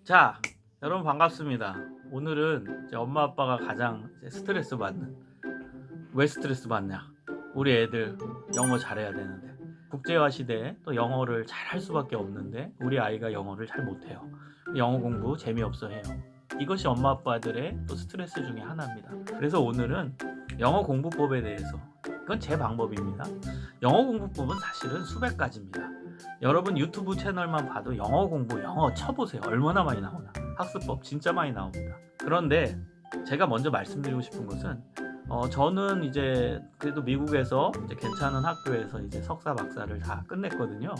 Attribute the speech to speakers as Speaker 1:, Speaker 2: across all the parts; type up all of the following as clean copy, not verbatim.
Speaker 1: 자, 여러분 반갑습니다. 오늘은 이제 엄마 아빠가 가장 이제 스트레스 받는, 왜 스트레스 받냐? 우리 애들 영어 잘해야 되는데, 국제화 시대에 또 영어를 잘할 수밖에 없는데 우리 아이가 영어를 잘 못해요. 영어 공부 재미없어 해요. 이것이 엄마 아빠들의 또 스트레스 중에 하나입니다. 그래서 오늘은 영어 공부법에 대해서, 이건 제 방법입니다. 영어 공부법은 사실은 수백 가지입니다. 여러분 유튜브 채널만 봐도 영어 공부, 영어 쳐보세요. 얼마나 많이 나오나. 학습법 진짜 많이 나옵니다. 그런데 제가 먼저 말씀드리고 싶은 것은 저는 이제 그래도 미국에서 이제 괜찮은 학교에서 이제 석사 박사를 다 끝냈거든요.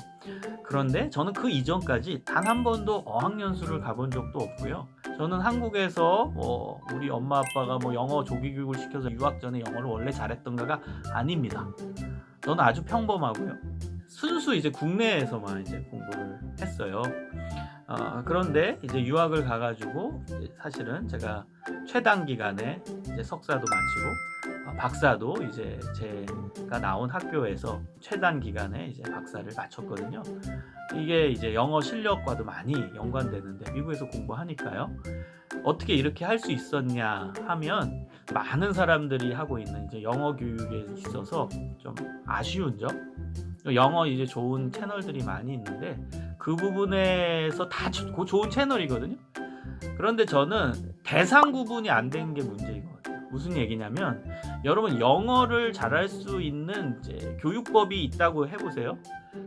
Speaker 1: 그런데 저는 그 이전까지 단 한 번도 어학연수를 가본 적도 없고요. 저는 한국에서 우리 엄마 아빠가 영어 조기 교육을 시켜서 유학 전에 영어를 원래 잘했던가가 아닙니다. 저는 아주 평범하고요. 순수 이제 국내에서만 이제 공부를 했어요. 그런데 이제 유학을 가가지고 이제 사실은 제가 최단 기간에 이제 석사도 마치고 박사도 이제 제가 나온 학교에서 최단 기간에 이제 박사를 마쳤거든요. 이게 이제 영어 실력과도 많이 연관되는데 미국에서 공부하니까요. 어떻게 이렇게 할 수 있었냐 하면 많은 사람들이 하고 있는 이제 영어 교육에 있어서 좀 아쉬운 점, 영어 이제 좋은 채널들이 많이 있는데 그 부분에서 다 좋은 채널이거든요. 그런데 저는 대상 구분이 안 된 게 문제인 것 같아요. 무슨 얘기냐면 여러분 영어를 잘할 수 있는 이제 교육법이 있다고 해보세요.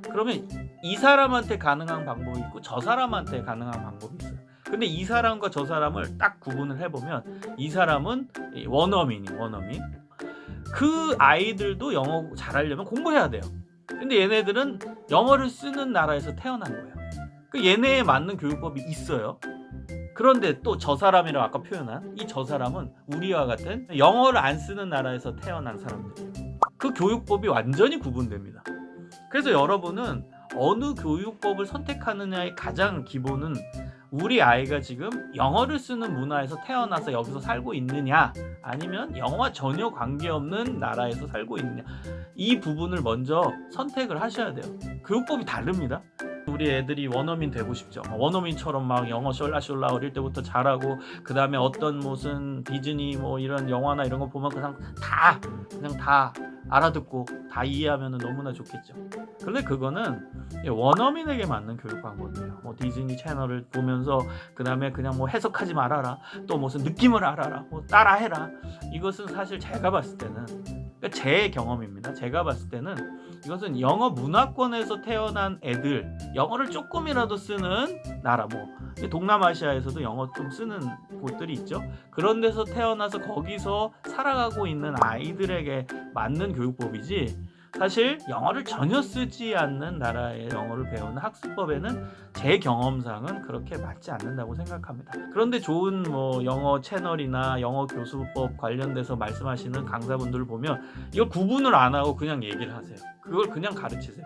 Speaker 1: 그러면 이 사람한테 가능한 방법이 있고 저 사람한테 가능한 방법이 있어요. 근데 이 사람과 저 사람을 딱 구분을 해보면 이 사람은 원어민이 원어민. 그 아이들도 영어 잘하려면 공부해야 돼요. 근데 얘네들은 영어를 쓰는 나라에서 태어난 거예요. 그 얘네에 맞는 교육법이 있어요. 그런데 또 저 사람이라고 아까 표현한 이 저 사람은 우리와 같은 영어를 안 쓰는 나라에서 태어난 사람들이에요. 그 교육법이 완전히 구분됩니다. 그래서 여러분은 어느 교육법을 선택하느냐의 가장 기본은 우리 아이가 지금 영어를 쓰는 문화에서 태어나서 여기서 살고 있느냐 아니면 영어와 전혀 관계없는 나라에서 살고 있느냐, 이 부분을 먼저 선택을 하셔야 돼요. 교육법이 다릅니다. 우리 애들이 원어민 되고 싶죠. 원어민처럼 막 영어 숄라숄라 어릴 때부터 잘하고 그 다음에 어떤 무슨 디즈니 이런 영화나 이런 거 보면 그냥 다 알아듣고 다 이해하면 너무나 좋겠죠. 그런데 그거는 원어민에게 맞는 교육 방법이에요. 디즈니 채널을 보면서 그 다음에 그냥 해석하지 말아라, 또 무슨 느낌을 알아라, 따라해라. 이것은 사실 제가 봤을 때는, 그러니까 제 경험입니다. 제가 봤을 때는 이것은 영어 문화권에서 태어난 애들, 영어를 조금이라도 쓰는 나라, 동남아시아에서도 영어 좀 쓰는 곳들이 있죠. 그런 데서 태어나서 거기서 살아가고 있는 아이들에게 맞는 교육법이지, 사실 영어를 전혀 쓰지 않는 나라의 영어를 배우는 학습법에는 제 경험상은 그렇게 맞지 않는다고 생각합니다. 그런데 좋은 영어 채널이나 영어 교수법 관련돼서 말씀하시는 강사분들을 보면 이걸 구분을 안 하고 그냥 얘기를 하세요. 그걸 그냥 가르치세요.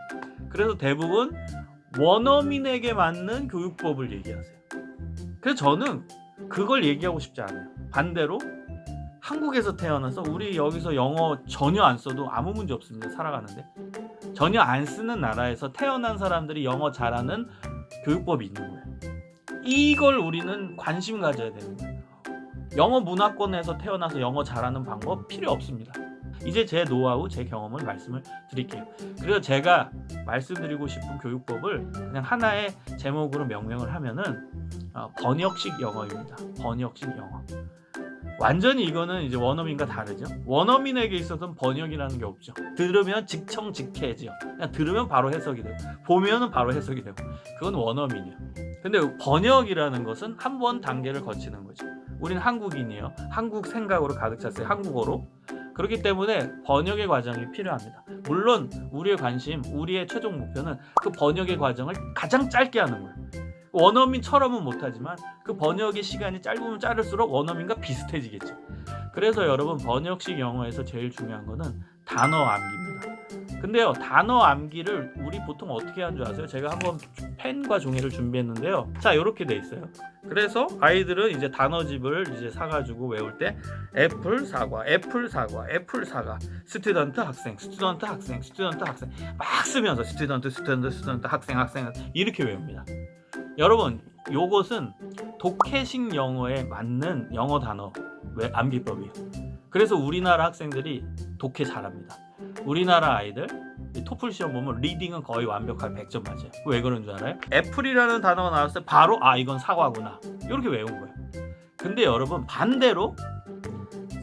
Speaker 1: 그래서 대부분 원어민에게 맞는 교육법을 얘기하세요. 그래서 저는 그걸 얘기하고 싶지 않아요. 반대로 한국에서 태어나서 우리 여기서 영어 전혀 안 써도 아무 문제 없습니다. 살아가는데 전혀 안 쓰는 나라에서 태어난 사람들이 영어 잘하는 교육법이 있는 거예요. 이걸 우리는 관심 가져야 되는 거예요. 영어 문화권에서 태어나서 영어 잘하는 방법 필요 없습니다. 이제 제 노하우, 제 경험을 말씀을 드릴게요. 그래서 제가 말씀드리고 싶은 교육법을 그냥 하나의 제목으로 명명을 하면은 번역식 영어입니다. 번역식 영어. 완전히 이거는 이제 원어민과 다르죠. 원어민에게 있어서는 번역이라는 게 없죠. 들으면 직청직해죠. 그냥 들으면 바로 해석이 되고 보면은 바로 해석이 되고, 그건 원어민이에요. 근데 번역이라는 것은 한 번 단계를 거치는 거죠. 우리는 한국인이에요. 한국 생각으로 가득 찼어요. 한국어로. 그렇기 때문에 번역의 과정이 필요합니다. 물론 우리의 관심, 우리의 최종 목표는 그 번역의 과정을 가장 짧게 하는 거예요. 원어민처럼은 못하지만 그 번역의 시간이 짧으면 짧을수록 원어민과 비슷해지겠죠. 그래서 여러분 번역식 영어에서 제일 중요한 거는 단어 암기입니다. 근데요, 단어 암기를 우리 보통 어떻게 하는 줄 아세요? 제가 한번 펜과 종이를 준비했는데요. 자, 이렇게 돼 있어요. 그래서 아이들은 이제 단어집을 이제 사가지고 외울 때 애플 사과, 애플 사과, 애플 사과, 스튜던트 학생, 스튜던트 학생, 스튜던트 학생 막 쓰면서 스튜던트 학생 이렇게 외웁니다. 여러분, 요것은 독해식 영어에 맞는 영어 단어 암기법이에요. 그래서 우리나라 학생들이 독해 잘합니다. 우리나라 아이들 토플 시험 보면 리딩은 거의 완벽하게 100점 맞아요. 왜 그런 줄 알아요? 애플이라는 단어가 나왔을 때 바로 이건 사과구나 이렇게 외운 거예요. 근데 여러분 반대로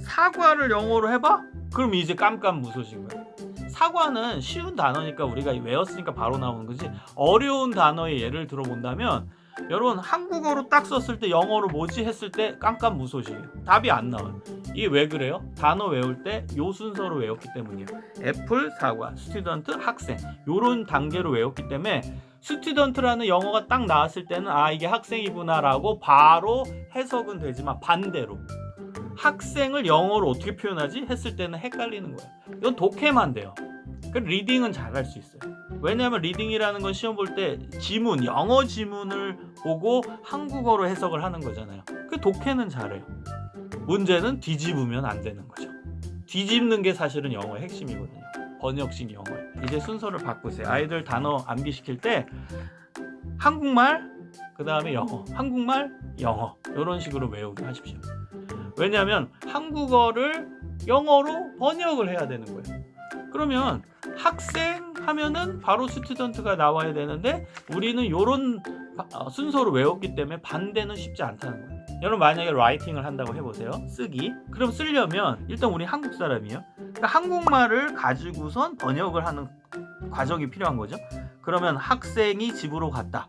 Speaker 1: 사과를 영어로 해봐? 그럼 이제 깜깜무소신 거예요. 사과는 쉬운 단어니까 우리가 외웠으니까 바로 나오는 거지, 어려운 단어의 예를 들어본다면 여러분 한국어로 딱 썼을 때 영어로 뭐지 했을 때 깜깜무소식이에요. 답이 안 나와요. 이게 왜 그래요? 단어 외울 때 요 순서로 외웠기 때문이에요. 애플, 사과, 스튜던트, 학생 요런 단계로 외웠기 때문에 스튜던트라는 영어가 딱 나왔을 때는 이게 학생이구나 라고 바로 해석은 되지만 반대로 학생을 영어로 어떻게 표현하지? 했을 때는 헷갈리는 거예요. 이건 독해만 돼요. 그 리딩은 잘할 수 있어요. 왜냐하면 리딩이라는 건 시험 볼 때 지문, 영어 지문을 보고 한국어로 해석을 하는 거잖아요. 그 독해는 잘해요. 문제는 뒤집으면 안 되는 거죠. 뒤집는 게 사실은 영어의 핵심이거든요. 번역식 영어에. 이제 순서를 바꾸세요. 아이들 단어 암기시킬 때 한국말, 그 다음에 영어, 한국말, 영어 이런 식으로 외우게 하십시오. 왜냐하면 한국어를 영어로 번역을 해야 되는 거예요. 그러면 학생 하면은 바로 스튜던트가 나와야 되는데 우리는 이런 순서로 외웠기 때문에 반대는 쉽지 않다는 거예요. 여러분 만약에 라이팅을 한다고 해보세요. 쓰기. 그럼 쓰려면 일단 우리 한국 사람이에요. 그러니까 한국말을 가지고선 번역을 하는 과정이 필요한 거죠. 그러면 학생이 집으로 갔다.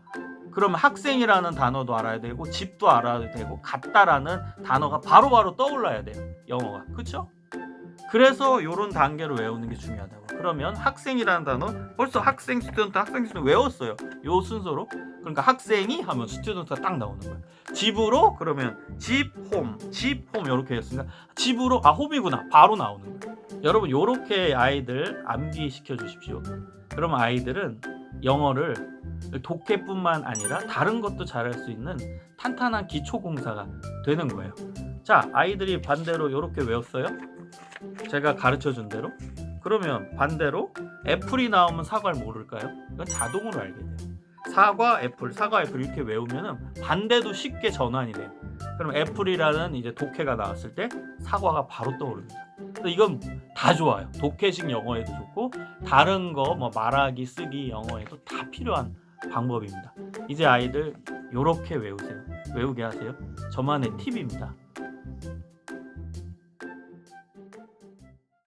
Speaker 1: 그러면 학생이라는 단어도 알아야 되고 집도 알아야 되고 갔다라는 단어가 바로바로 떠올라야 돼요. 영어가. 그렇죠? 그래서 이런 단계로 외우는 게 중요하다고. 그러면 학생이라는 단어 벌써 학생, 스튜던트, 학생, 스튜던트 외웠어요. 요 순서로. 그러니까 학생이 하면 스튜던트가 딱 나오는 거예요. 집으로 그러면 집, 홈, 집, 홈 이렇게 했으니까 집으로 홈이구나 바로 나오는 거예요. 여러분 이렇게 아이들 암기시켜 주십시오. 그러면 아이들은 영어를 독해뿐만 아니라 다른 것도 잘할 수 있는 탄탄한 기초공사가 되는 거예요. 자, 아이들이 반대로 이렇게 외웠어요. 제가 가르쳐준 대로. 그러면 반대로 애플이 나오면 사과를 모를까요? 이건 자동으로 알게 돼요. 사과, 애플, 사과, 애플 이렇게 외우면은 반대도 쉽게 전환이 돼요. 그럼 애플이라는 이제 독해가 나왔을 때 사과가 바로 떠오릅니다. 이건 다 좋아요. 독해식 영어에도 좋고 다른 거 뭐 말하기, 쓰기 영어에도 다 필요한 방법입니다. 이제 아이들 요렇게 외우세요. 외우게 하세요. 저만의 팁입니다.